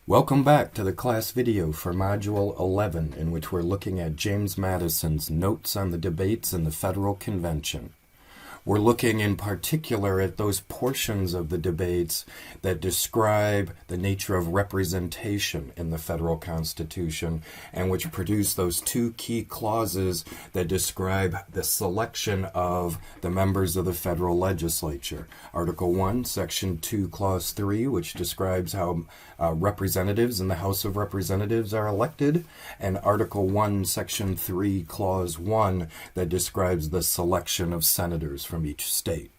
Welcome back to the class video for Module 11, in which we're looking at James Madison's Notes on the Debates in the Federal Convention. We're looking in particular at those portions of the debates that describe the nature of representation in the federal Constitution and which produce those two key clauses that describe the selection of the members of the federal legislature. Article 1, Section 2, Clause 3, which describes how representatives in the House of Representatives are elected, and Article 1, Section 3, Clause 1, that describes the selection of senators from each state.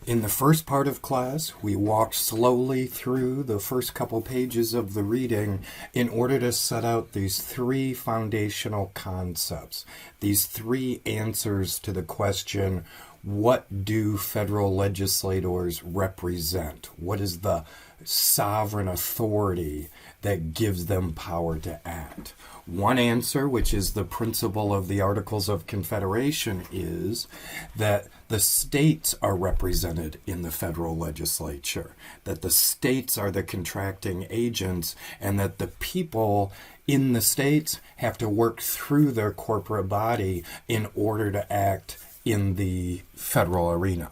In the first part of class, we walked slowly through the first couple pages of the reading in order to set out these three foundational concepts, these three answers to the question, what do federal legislators represent? What is the sovereign authority that gives them power to act? One answer, which is the principle of the Articles of Confederation, is that the states are represented in the federal legislature, that the states are the contracting agents, and that the people in the states have to work through their corporate body in order to act in the federal arena.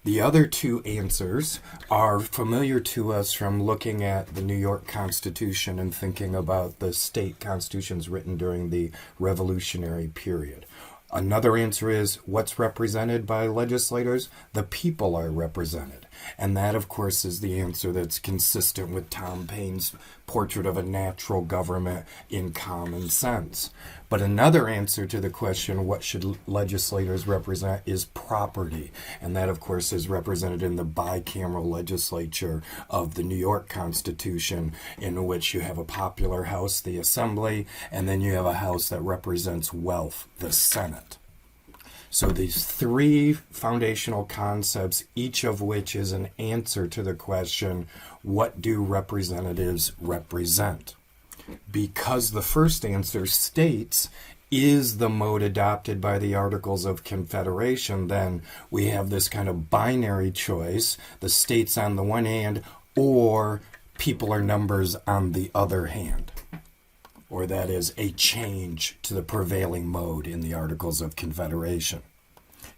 The other two answers are familiar to us from looking at the New York Constitution and thinking about the state constitutions written during the Revolutionary period. Another answer is what's represented by legislators? The people are represented. And that, of course, is the answer that's consistent with Tom Paine's portrait of a natural government in common sense. But another answer to the question, what should legislators represent, is property. And that, of course, is represented in the bicameral legislature of the New York Constitution, in which you have a popular house, the Assembly, and then you have a house that represents wealth, the Senate. So these three foundational concepts, each of which is an answer to the question, what do representatives represent? Because the first answer, states, is the mode adopted by the Articles of Confederation, then we have this kind of binary choice, the states on the one hand, or people or numbers on the other hand. Or that is a change to the prevailing mode in the Articles of Confederation.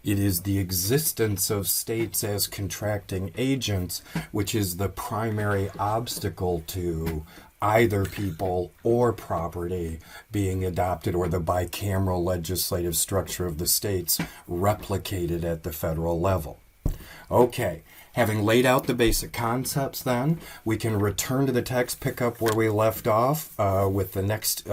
It is the existence of states as contracting agents which is the primary obstacle to either people or property being adopted, or the bicameral legislative structure of the states replicated at the federal level. Okay. Having laid out the basic concepts, then, we can return to the text, pick up where we left off with the next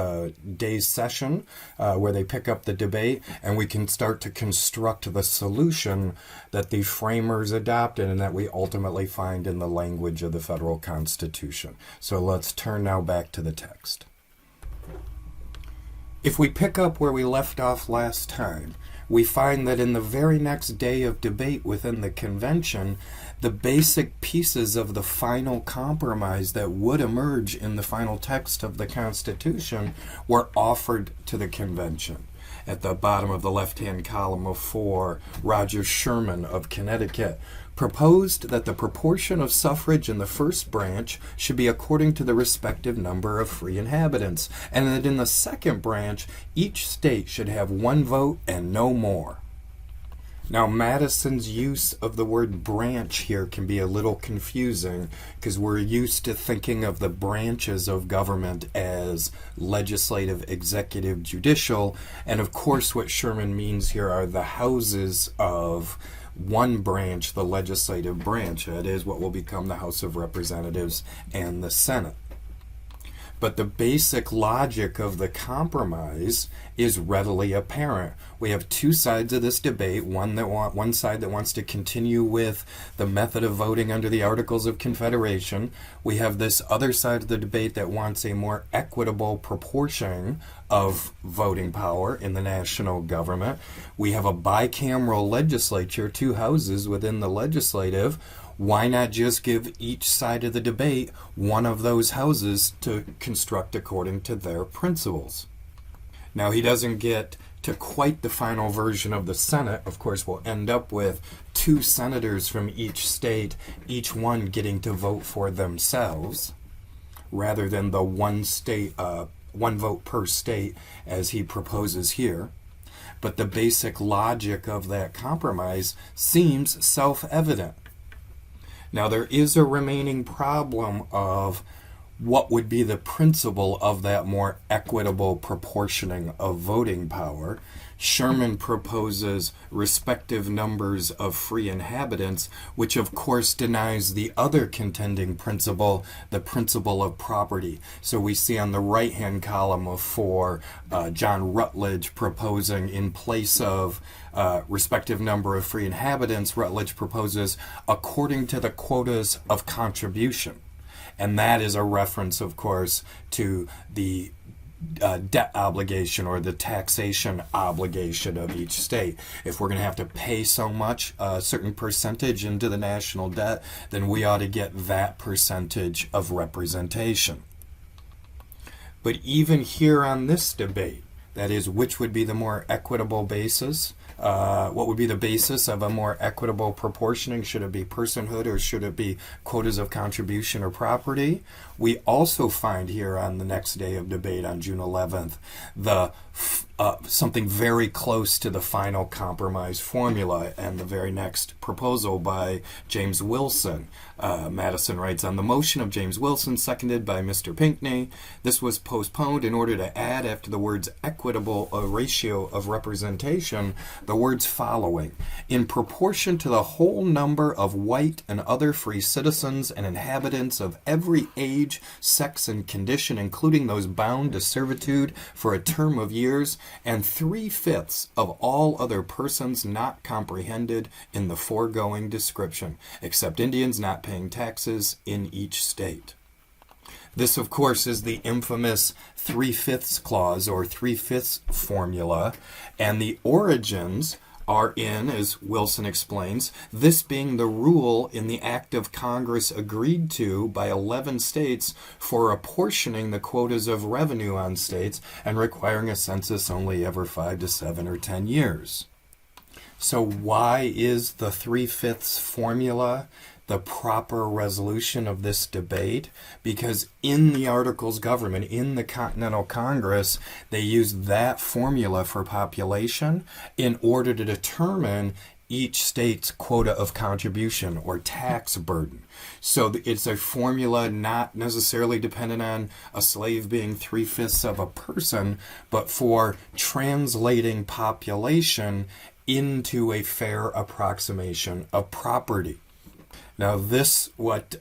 day's session, where they pick up the debate, and we can start to construct the solution that the framers adopted and that we ultimately find in the language of the federal Constitution. So let's turn now back to the text. If we pick up where we left off last time, we find that in the very next day of debate within the convention, the basic pieces of the final compromise that would emerge in the final text of the Constitution were offered to the convention. At the bottom of the left-hand column of 4, Roger Sherman of Connecticut proposed that the proportion of suffrage in the first branch should be according to the respective number of free inhabitants, and that in the second branch, each state should have one vote and no more. Now, Madison's use of the word branch here can be a little confusing because we're used to thinking of the branches of government as legislative, executive, judicial, and of course what Sherman means here are the houses of one branch, the legislative branch. That is what will become the House of Representatives and the Senate. But the basic logic of the compromise is readily apparent. We have two sides of this debate, one side that wants to continue with the method of voting under the Articles of Confederation. We have this other side of the debate that wants a more equitable proportion of voting power in the national government. We have a bicameral legislature, two houses within the legislative. Why not just give each side of the debate one of those houses to construct according to their principles? Now, he doesn't get to quite the final version of the Senate. Of course, we'll end up with 2 senators from each state, each one getting to vote for themselves, rather than the one vote per state as he proposes here. But the basic logic of that compromise seems self-evident. Now, there is a remaining problem of what would be the principle of that more equitable proportioning of voting power. Sherman proposes respective numbers of free inhabitants, which of course denies the other contending principle, the principle of property. So we see on the right-hand column of 4, John Rutledge proposing in place of respective number of free inhabitants, Rutledge proposes according to the quotas of contribution. And that is a reference, of course, to the debt obligation or the taxation obligation of each state. If we're going to have to pay so much, a certain percentage into the national debt, then we ought to get that percentage of representation. But even here on this debate, that is, which would be the more equitable basis? What would be the basis of a more equitable proportioning? Should it be personhood or should it be quotas of contribution or property? We also find here on the next day of debate on June 11th something very close to the final compromise formula and the very next proposal by James Wilson. Madison writes, on the motion of James Wilson, seconded by Mr. Pinckney, this was postponed in order to add after the words equitable a ratio of representation the words following, in proportion to the whole number of white and other free citizens and inhabitants of every age, sex, and condition, including those bound to servitude for a term of years, and 3/5 of all other persons not comprehended in the foregoing description, except Indians not paying taxes in each state. This, of course, is the infamous 3/5 clause or 3/5 formula, and the origins are in, as Wilson explains, this being the rule in the act of Congress agreed to by 11 states for apportioning the quotas of revenue on states and requiring a census only every 5 to 7 or 10 years. So why is the 3/5 formula the proper resolution of this debate? Because in the Articles of Government, in the Continental Congress, they used that formula for population in order to determine each state's quota of contribution or tax burden. So it's a formula not necessarily dependent on a slave being 3/5 of a person, but for translating population into a fair approximation of property. Now this, what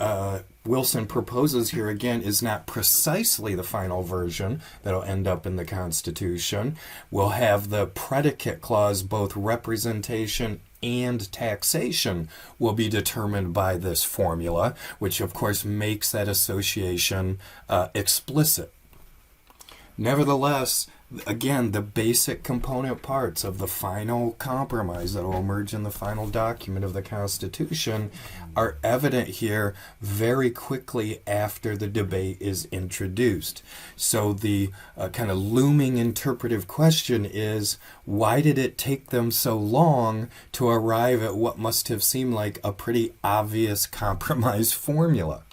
Wilson proposes here again, is not precisely the final version that'll end up in the Constitution. We'll have the predicate clause, both representation and taxation will be determined by this formula, which of course makes that association explicit. Nevertheless, again, the basic component parts of the final compromise that will emerge in the final document of the Constitution are evident here very quickly after the debate is introduced. So the kind of looming interpretive question is, why did it take them so long to arrive at what must have seemed like a pretty obvious compromise formula?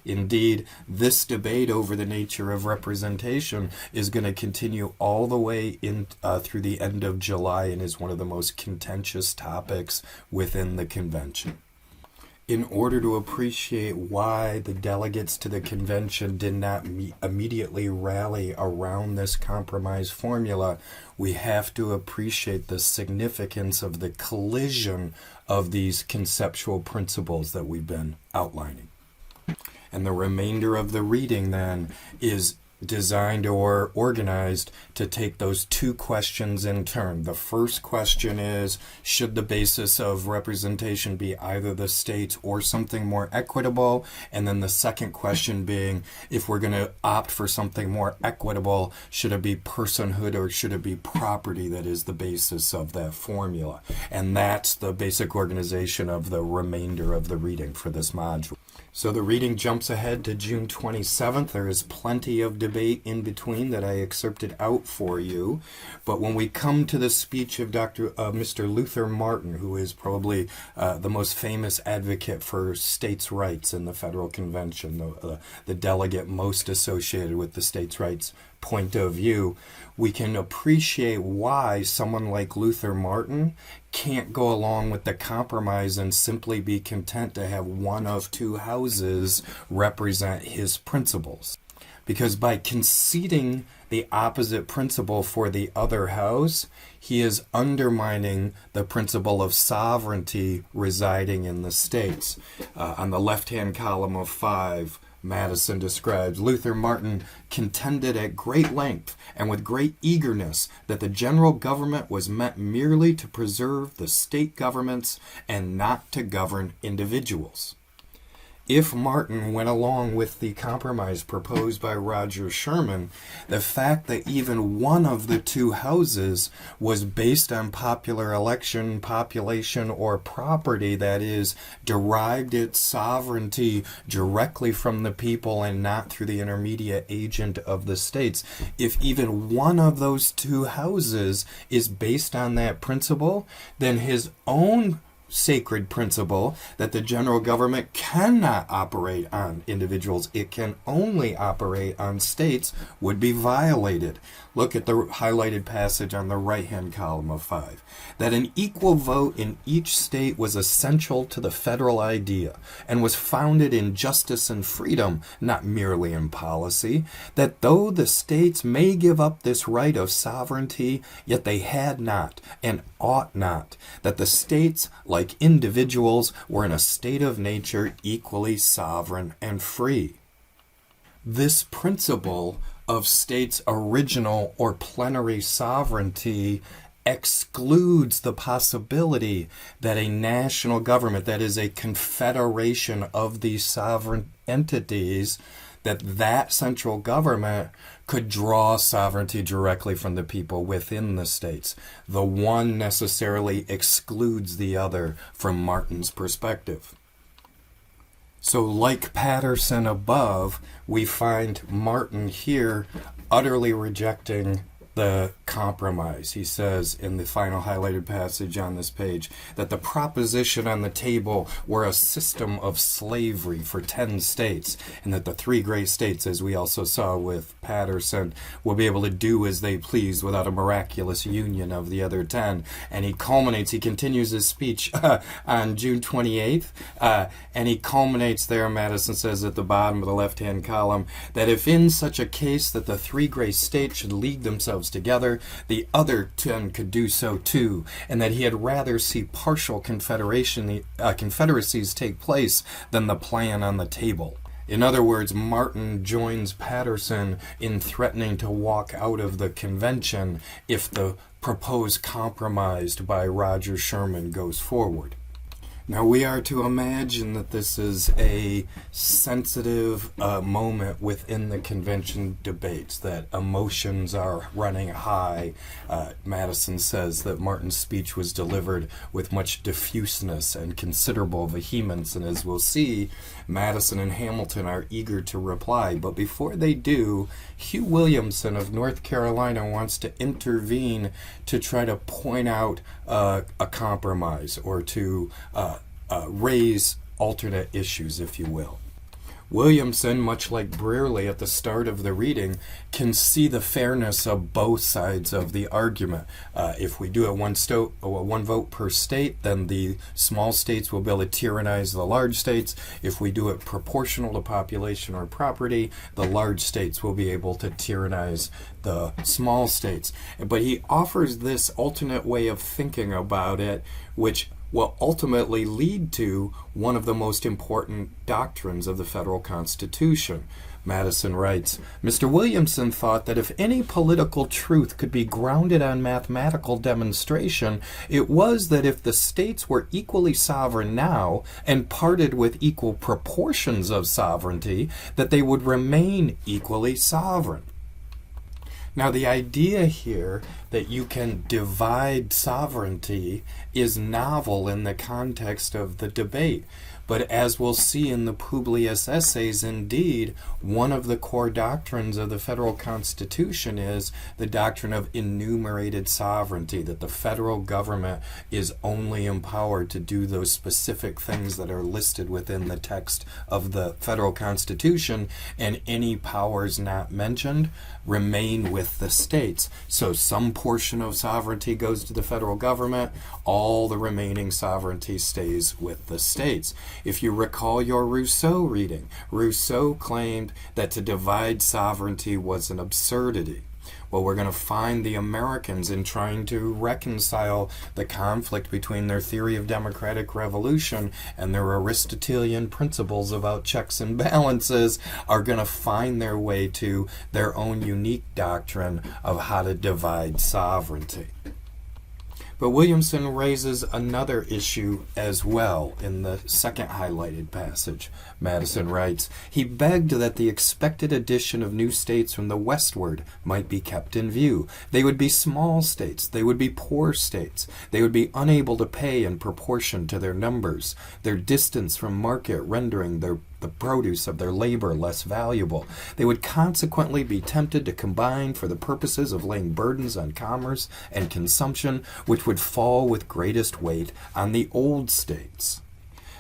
Indeed, this debate over the nature of representation is going to continue all the way in through the end of July and is one of the most contentious topics within the convention. In order to appreciate why the delegates to the convention did not immediately rally around this compromise formula, we have to appreciate the significance of the collision of these conceptual principles that we've been outlining. And the remainder of the reading then is designed or organized to take those two questions in turn. The first question is, should the basis of representation be either the states or something more equitable? And then the second question being, if we're going to opt for something more equitable, should it be personhood or should it be property that is the basis of that formula? And that's the basic organization of the remainder of the reading for this module. So the reading jumps ahead to June 27th. There is plenty of debate in between that I excerpted out for you. But when we come to the speech of Mr. Luther Martin, who is probably the most famous advocate for states' rights in the Federal Convention, the delegate most associated with the states' rights point of view, we can appreciate why someone like Luther Martin can't go along with the compromise and simply be content to have one of two houses represent his principles. Because by conceding the opposite principle for the other house, he is undermining the principle of sovereignty residing in the states. On the left-hand column of 5, Madison describes, Luther Martin contended at great length and with great eagerness that the general government was meant merely to preserve the state governments and not to govern individuals. If Martin went along with the compromise proposed by Roger Sherman, the fact that even one of the two houses was based on popular election, population, or property, that is, derived its sovereignty directly from the people and not through the intermediate agent of the states, if even one of those two houses is based on that principle, then his own sacred principle that the general government cannot operate on individuals, it can only operate on states, would be violated. Look at the highlighted passage on the right-hand column of 5. That an equal vote in each state was essential to the federal idea and was founded in justice and freedom, not merely in policy. That though the states may give up this right of sovereignty, yet they had not and ought not. That the states, like individuals, were in a state of nature equally sovereign and free. This principle of states' original or plenary sovereignty excludes the possibility that a national government, that is a confederation of these sovereign entities, that central government could draw sovereignty directly from the people within the states. The one necessarily excludes the other from Martin's perspective. So like Patterson above, we find Martin here utterly rejecting the compromise. He says in the final highlighted passage on this page that the proposition on the table were a system of slavery for 10 states, and that the 3 great states, as we also saw with Patterson, will be able to do as they please without a miraculous union of the other 10. And he continues his speech on June 28th, and he culminates there, Madison says at the bottom of the left-hand column, that if in such a case that the 3 great states should league themselves together, the other 10 could do so too, and that he had rather see partial confederacies take place than the plan on the table. In other words, Martin joins Patterson in threatening to walk out of the convention if the proposed compromise by Roger Sherman goes forward. Now we are to imagine that this is a sensitive moment within the convention debates, that emotions are running high. Madison says that Martin's speech was delivered with much diffuseness and considerable vehemence, and as we'll see, Madison and Hamilton are eager to reply. But before they do, Hugh Williamson of North Carolina wants to intervene to try to point out a compromise, or to raise alternate issues, if you will. Williamson, much like Brearley at the start of the reading, can see the fairness of both sides of the argument. If we do it one vote per state, then the small states will be able to tyrannize the large states. If we do it proportional to population or property, the large states will be able to tyrannize the small states. But he offers this alternate way of thinking about it, which will ultimately lead to one of the most important doctrines of the federal Constitution. Madison writes, Mr. Williamson thought that if any political truth could be grounded on mathematical demonstration, it was that if the states were equally sovereign now and parted with equal proportions of sovereignty, that they would remain equally sovereign. Now, the idea here that you can divide sovereignty is novel in the context of the debate. But as we'll see in the Publius Essays, indeed, one of the core doctrines of the federal Constitution is the doctrine of enumerated sovereignty, that the federal government is only empowered to do those specific things that are listed within the text of the federal Constitution, and any powers not mentioned remain with the states. So some portion of sovereignty goes to the federal government, all the remaining sovereignty stays with the states. If you recall your Rousseau reading, Rousseau claimed that to divide sovereignty was an absurdity. Well, we're going to find the Americans in trying to reconcile the conflict between their theory of democratic revolution and their Aristotelian principles about checks and balances are going to find their way to their own unique doctrine of how to divide sovereignty. But Williamson raises another issue as well in the second highlighted passage. Madison writes, "He begged that the expected addition of new states from the westward might be kept in view. They would be small states. They would be poor states. They would be unable to pay in proportion to their numbers, their distance from market rendering the produce of their labor less valuable. They would consequently be tempted to combine for the purposes of laying burdens on commerce and consumption, which would fall with greatest weight on the old states."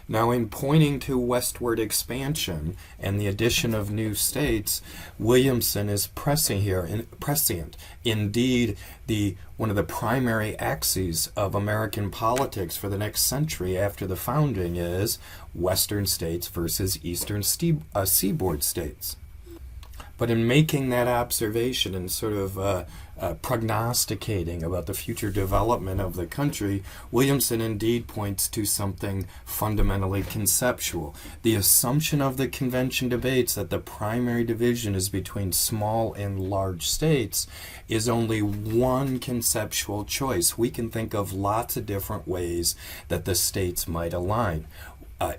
Now, in pointing to westward expansion and the addition of new states, Williamson is prescient. Indeed, one of the primary axes of American politics for the next century after the founding is western states versus eastern seaboard states. But in making that observation and sort of prognosticating about the future development of the country, Williamson indeed points to something fundamentally conceptual. The assumption of the convention debates that the primary division is between small and large states is only one conceptual choice. We can think of lots of different ways that the states might align.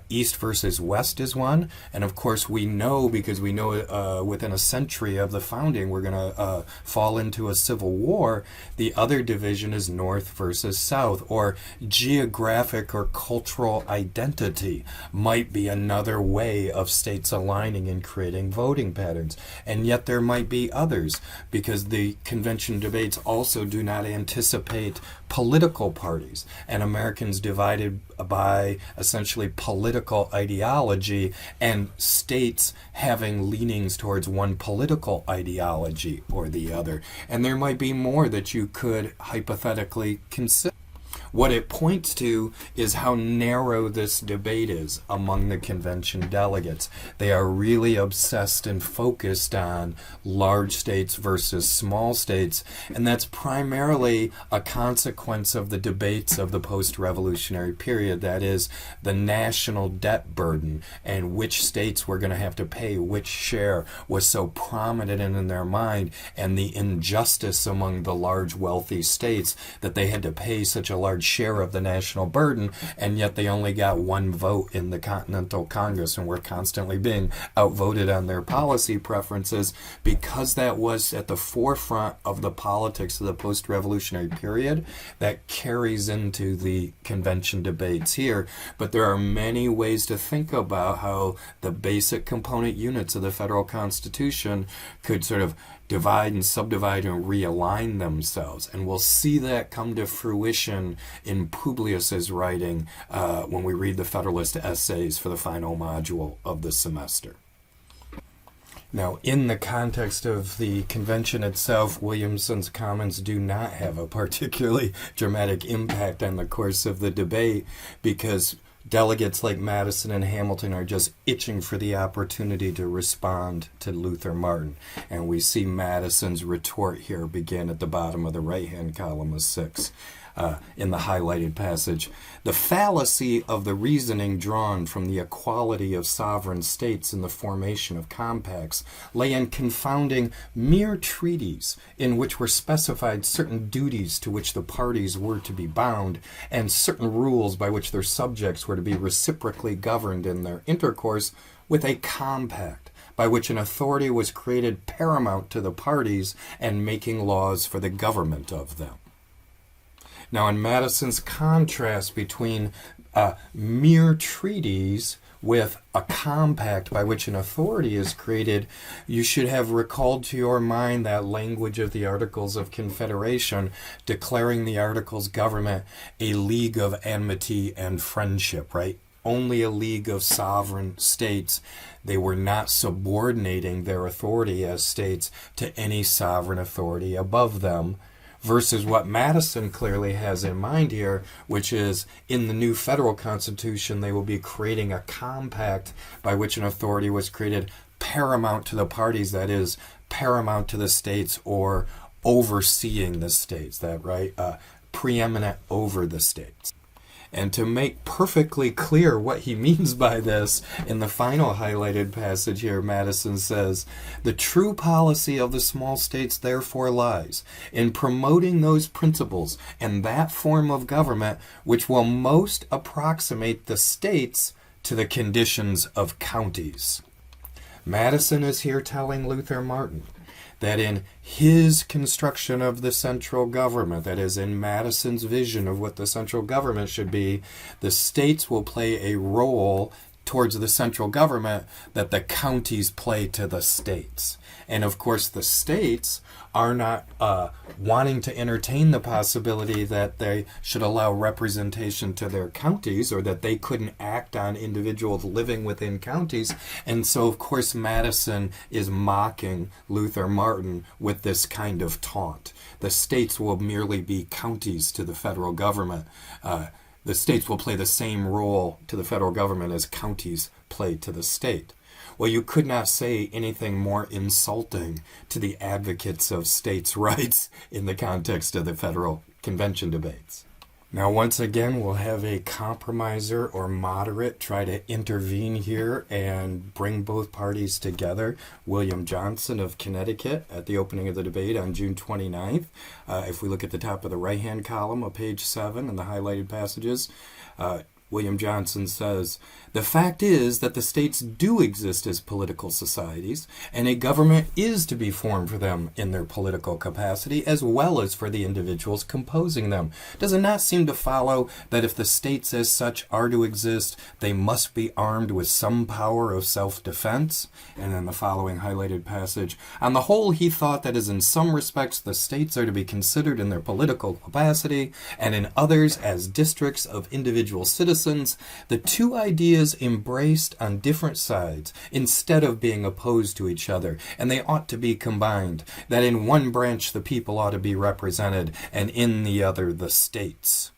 East versus West is one, and of course we know, because we know within a century of the founding we're going to fall into a civil war. The other division is North versus South, or geographic or cultural identity might be another way of states aligning and creating voting patterns. And yet there might be others, because the convention debates also do not anticipate political parties, and Americans divided by essentially political ideology, and states having leanings towards one political ideology or the other. And there might be more that you could hypothetically consider. What it points to is how narrow this debate is among the convention delegates. They are really obsessed and focused on large states versus small states, and that's primarily a consequence of the debates of the post-revolutionary period. That is, the national debt burden and which states were going to have to pay which share was so prominent in their mind, and the injustice among the large wealthy states that they had to pay such a large share of the national burden, and yet they only got one vote in the Continental Congress and were constantly being outvoted on their policy preferences. Because that was at the forefront of the politics of the post-revolutionary period, that carries into the convention debates here. But there are many ways to think about how the basic component units of the federal Constitution could sort of divide and subdivide and realign themselves. And we'll see that come to fruition in Publius's writing when we read the Federalist Essays for the final module of the semester. Now, in the context of the convention itself, Williamson's comments do not have a particularly dramatic impact on the course of the debate, because delegates like Madison and Hamilton are just itching for the opportunity to respond to Luther Martin. And we see Madison's retort here begin at the bottom of the right-hand column of 6. In the highlighted passage, "The fallacy of the reasoning drawn from the equality of sovereign states in the formation of compacts lay in confounding mere treaties in which were specified certain duties to which the parties were to be bound, and certain rules by which their subjects were to be reciprocally governed in their intercourse, with a compact by which an authority was created paramount to the parties and making laws for the government of them." Now, in Madison's contrast between mere treaties with a compact by which an authority is created, you should have recalled to your mind that language of the Articles of Confederation, declaring the Articles government a league of amity and friendship, right? Only a league of sovereign states. They were not subordinating their authority as states to any sovereign authority above them, versus what Madison clearly has in mind here, which is in the new federal constitution, they will be creating a compact by which an authority was created paramount to the parties, that is, paramount to the states or overseeing the states, that right, preeminent over the states. And to make perfectly clear what he means by this, in the final highlighted passage here, Madison says, "The true policy of the small states therefore lies in promoting those principles and that form of government which will most approximate the states to the conditions of counties." Madison is here telling Luther Martin that in his construction of the central government, that is, in Madison's vision of what the central government should be, the states will play a role towards the central government that the counties play to the states. And of course, the states are not wanting to entertain the possibility that they should allow representation to their counties, or that they couldn't act on individuals living within counties. And so, of course, Madison is mocking Luther Martin with this kind of taunt. The states will merely be counties to the federal government. The states will play the same role to the federal government as counties play to the state. Well, you could not say anything more insulting to the advocates of states' rights in the context of the federal convention debates. Now, once again, we'll have a compromiser or moderate try to intervene here and bring both parties together. William Johnson of Connecticut at the opening of the debate on June 29th. If we look at the top of the right-hand column of page 7 in the highlighted passages, William Johnson says, "The fact is that the states do exist as political societies, and a government is to be formed for them in their political capacity, as well as for the individuals composing them. Does it not seem to follow that if the states as such are to exist, they must be armed with some power of self-defense?" And then the following highlighted passage, "On the whole, he thought that as in some respects the states are to be considered in their political capacity, and in others as districts of individual citizens, the two ideas embraced on different sides instead of being opposed to each other, and they ought to be combined, that in one branch the people ought to be represented, and in the other the states."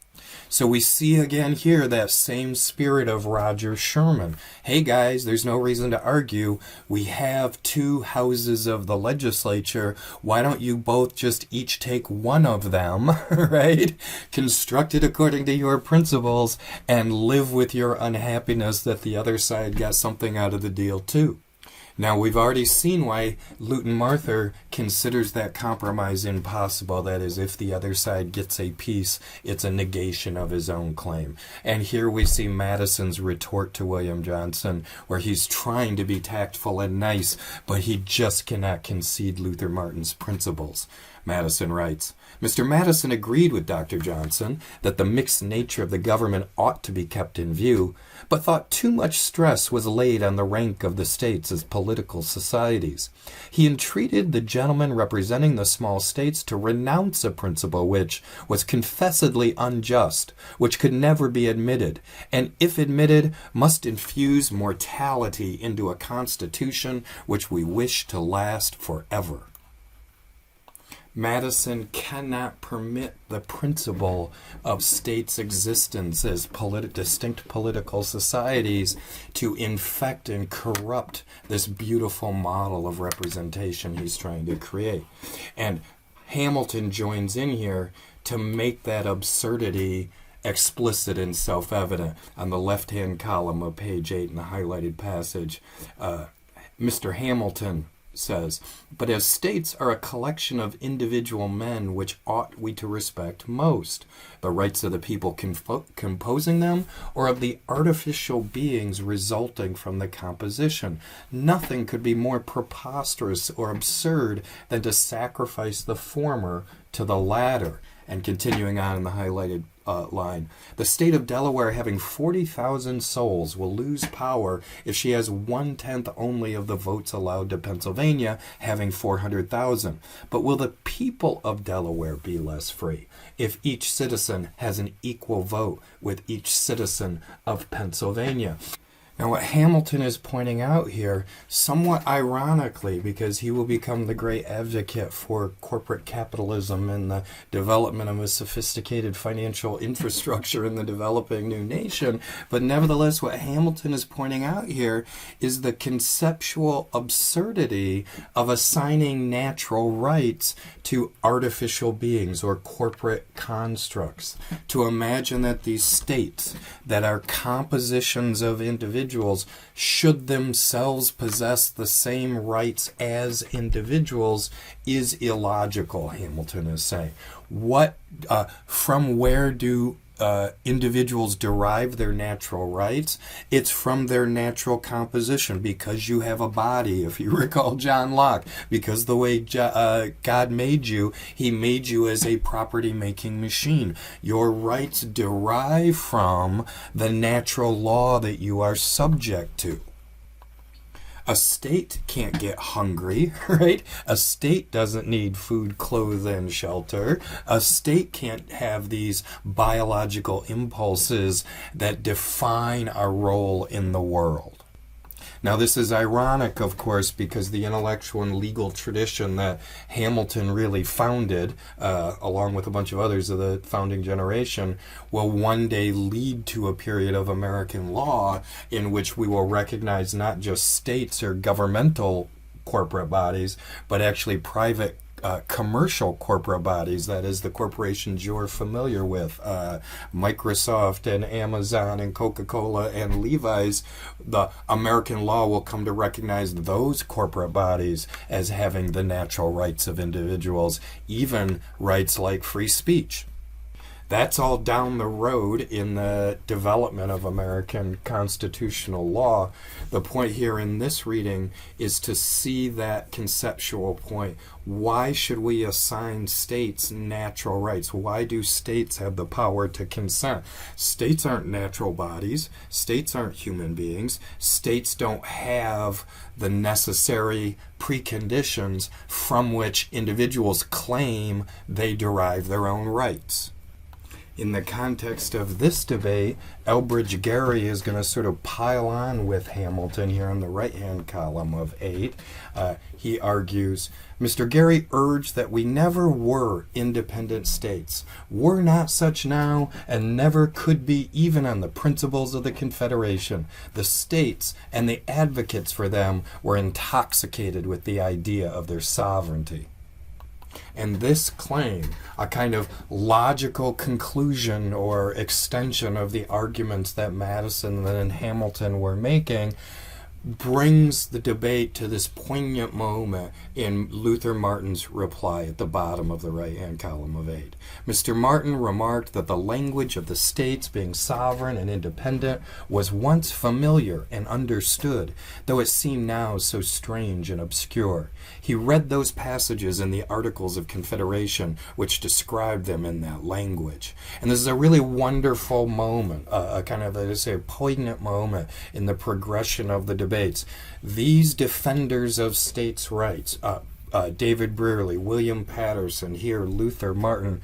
So we see again here that same spirit of Roger Sherman. Hey guys, there's no reason to argue. We have two houses of the legislature. Why don't you both just each take one of them, right? Construct it according to your principles and live with your unhappiness that the other side got something out of the deal too. Now, we've already seen why Luton Marther considers that compromise impossible. That is, if the other side gets a piece, it's a negation of his own claim. And here we see Madison's retort to William Johnson, where he's trying to be tactful and nice, but he just cannot concede Luther Martin's principles. Madison writes, "Mr. Madison agreed with Dr. Johnson that the mixed nature of the government ought to be kept in view, but thought too much stress was laid on the rank of the states as political societies. He entreated the gentleman representing the small states to renounce a principle which was confessedly unjust, which could never be admitted, and if admitted, must infuse mortality into a constitution which we wish to last forever." Madison cannot permit the principle of states' existence as distinct political societies to infect and corrupt this beautiful model of representation he's trying to create. And Hamilton joins in here to make that absurdity explicit and self-evident. On the left-hand column of page 8 in the highlighted passage, Mr. Hamilton says, "But as states are a collection of individual men, which ought we to respect most? The rights of the people composing them, or of the artificial beings resulting from the composition? Nothing could be more preposterous or absurd than to sacrifice the former to the latter." And continuing on in the highlighted line, the state of Delaware having 40,000 souls will lose power if she has 1/10 only of the votes allowed to Pennsylvania, having 400,000. But will the people of Delaware be less free if each citizen has an equal vote with each citizen of Pennsylvania? Now, what Hamilton is pointing out here, somewhat ironically, because he will become the great advocate for corporate capitalism and the development of a sophisticated financial infrastructure in the developing new nation, but nevertheless, what Hamilton is pointing out here is the conceptual absurdity of assigning natural rights to artificial beings or corporate constructs. To imagine that these states that are compositions of individuals should themselves possess the same rights as individuals is illogical, Hamilton is saying. From where do individuals derive their natural rights? It's from their natural composition, because you have a body, if you recall John Locke, because the way God made you, he made you as a property-making machine. Your rights derive from the natural law that you are subject to. A state can't get hungry, right? A state doesn't need food, clothes, and shelter. A state can't have these biological impulses that define our role in the world. Now, this is ironic, of course, because the intellectual and legal tradition that Hamilton really founded, along with a bunch of others of the founding generation, will one day lead to a period of American law in which we will recognize not just states or governmental corporate bodies, but actually private commercial corporate bodies, that is, the corporations you're familiar with, Microsoft and Amazon and Coca-Cola and Levi's. The American law will come to recognize those corporate bodies as having the natural rights of individuals, even rights like free speech. That's all down the road in the development of American constitutional law. The point here in this reading is to see that conceptual point. Why should we assign states natural rights? Why do states have the power to consent? States aren't natural bodies. States aren't human beings. States don't have the necessary preconditions from which individuals claim they derive their own rights. In the context of this debate, Elbridge Gerry is going to sort of pile on with Hamilton here in the right-hand column of 8. He argues, Mr. Gerry urged that we never were independent states. We're not such now, and never could be even on the principles of the Confederation. The states and the advocates for them were intoxicated with the idea of their sovereignty. And this claim, a kind of logical conclusion or extension of the arguments that Madison and Hamilton were making, brings the debate to this poignant moment in Luther Martin's reply at the bottom of the right-hand column of 8. Mr. Martin remarked that the language of the states being sovereign and independent was once familiar and understood, though it seemed now so strange and obscure. He read those passages in the Articles of Confederation which described them in that language. And this is a really wonderful moment, a kind of, let's say, a poignant moment in the progression of the debates. These defenders of states' rights, David Brearley, William Patterson, here Luther Martin,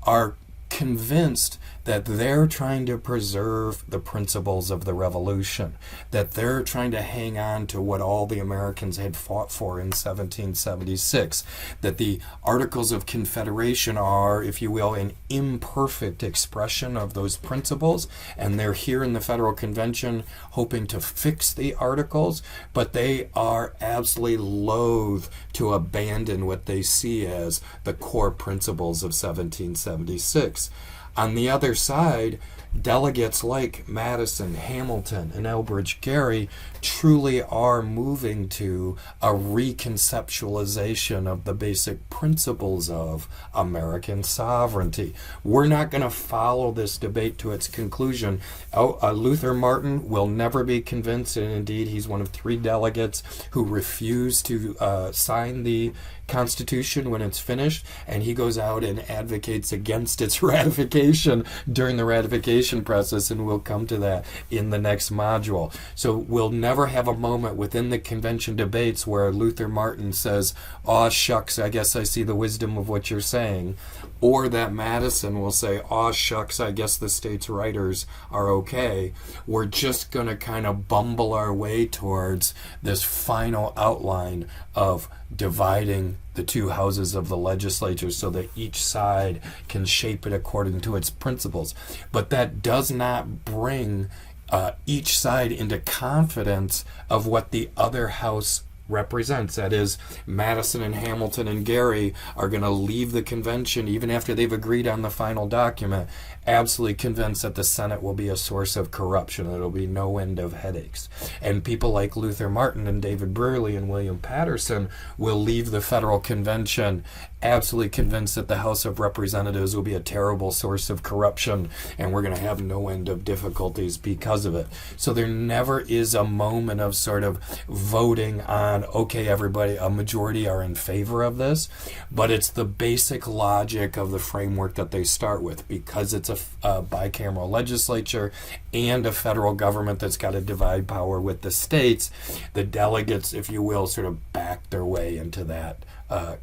are convinced that they're trying to preserve the principles of the Revolution, that they're trying to hang on to what all the Americans had fought for in 1776, that the Articles of Confederation are, if you will, an imperfect expression of those principles, and they're here in the Federal Convention hoping to fix the Articles, but they are absolutely loath to abandon what they see as the core principles of 1776. On the other side, delegates like Madison, Hamilton, and Elbridge Gerry truly are moving to a reconceptualization of the basic principles of American sovereignty. We're not going to follow this debate to its conclusion. Luther Martin will never be convinced, and indeed he's one of 3 delegates who refuse to sign the Constitution when it's finished, and he goes out and advocates against its ratification during the ratification process, and we'll come to that in the next module. So we'll never have a moment within the convention debates where Luther Martin says, "Aw shucks, I guess I see the wisdom of what you're saying," or that Madison will say, "Aw shucks, I guess the state's writers are okay." We're just going to kind of bumble our way towards this final outline of dividing the 2 houses of the legislature so that each side can shape it according to its principles. But that does not bring each side into confidence of what the other house represents. That is, Madison and Hamilton and Gerry are going to leave the convention even after they've agreed on the final document, absolutely convinced that the Senate will be a source of corruption. It'll be no end of headaches. And people like Luther Martin and David Brearley and William Patterson will leave the federal convention absolutely convinced that the House of Representatives will be a terrible source of corruption, and we're going to have no end of difficulties because of it. So there never is a moment of sort of voting on, okay, everybody, a majority are in favor of this, but it's the basic logic of the framework that they start with. Because it's a bicameral legislature and a federal government that's got to divide power with the states, the delegates, if you will, sort of back their way into that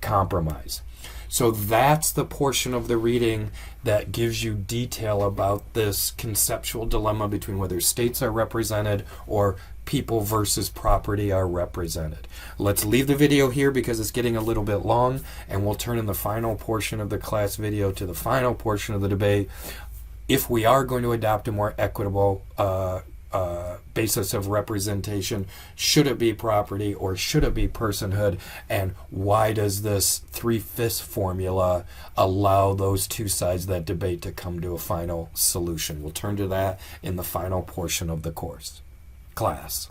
compromise. So that's the portion of the reading that gives you detail about this conceptual dilemma between whether states are represented or people versus property are represented. Let's leave the video here because it's getting a little bit long, and we'll turn in the final portion of the class video to the final portion of the debate. If we are going to adopt a more equitable basis of representation, should it be property or should it be personhood, and why does this 3/5 formula allow those 2 sides of that debate to come to a final solution? We'll turn to that in the final portion of the class.